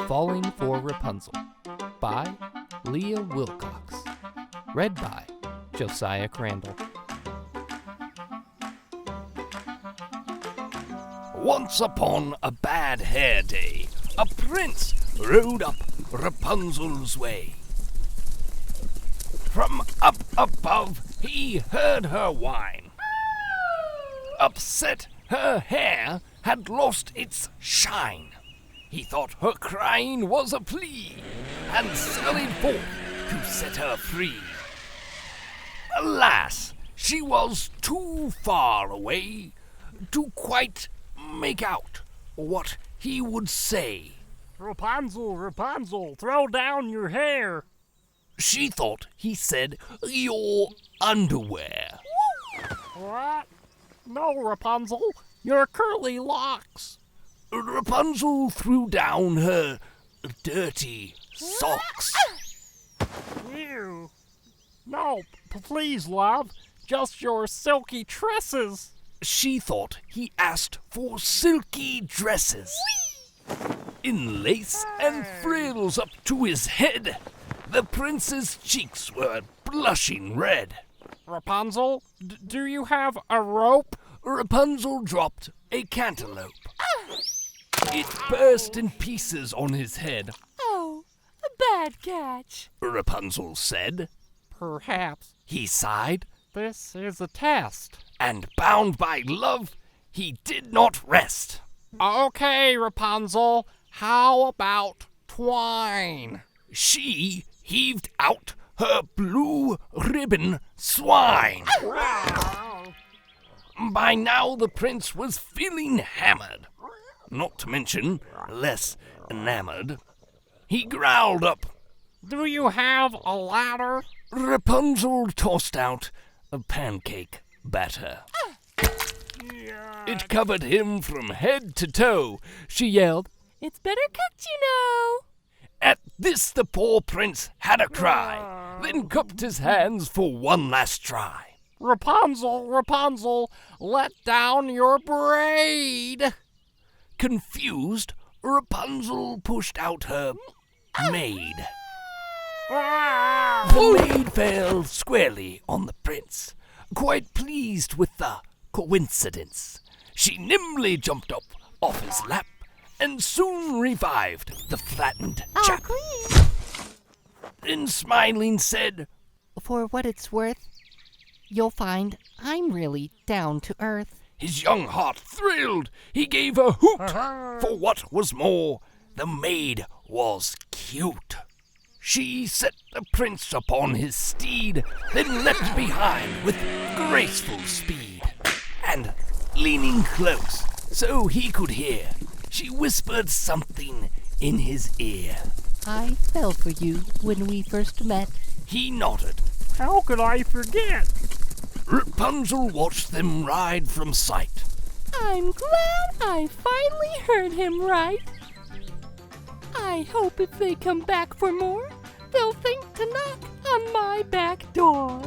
Falling for Rapunzel by Leah Wilcox. Read by Josiah Crandall. Once upon a bad hair day, a prince rode up Rapunzel's way. From up above he heard her whine. Upset, her hair had lost its shine. He thought her crying was a plea, and sallied forth to set her free. Alas, she was too far away to quite make out what he would say. Rapunzel, Rapunzel, throw down your hair. She thought he said your underwear. What? No, Rapunzel, your curly locks. Rapunzel threw down her dirty socks. Ew. No, please, love, just your silky tresses. She thought he asked for silky dresses. In lace and frills up to his head, the prince's cheeks were blushing red. Rapunzel, do you have a rope? Rapunzel dropped a cantaloupe. It burst in pieces on his head. Oh, a bad catch, Rapunzel said. Perhaps. He sighed, This is a test. and bound by love, he did not rest. Okay, Rapunzel, how about twine? She heaved out her blue ribbon swine. By now the prince was feeling hammered, not to mention less enamored. He growled up. Do you have a ladder? Rapunzel tossed out a pancake batter. It covered him from head to toe. She yelled. it's better cooked, you know. At this the poor prince had a cry, then cupped his hands for one last try. Rapunzel, Rapunzel, let down your braid. Confused, Rapunzel pushed out her maid. The maid fell squarely on the prince, quite pleased with the coincidence. She nimbly jumped up off his lap and soon revived the flattened chap. Clean. Then smiling said, For what it's worth, you'll find I'm really down to earth. his young heart thrilled. He gave a hoot. For what was more, the maid was cute. She set the prince upon his steed, then leapt behind with graceful speed. And leaning close so he could hear, she whispered something in his ear. I fell for you when we first met. He nodded. How could I forget? Rapunzel watched them ride from sight. I'm glad I finally heard him right. I hope if they come back for more, they'll think to knock on my back door.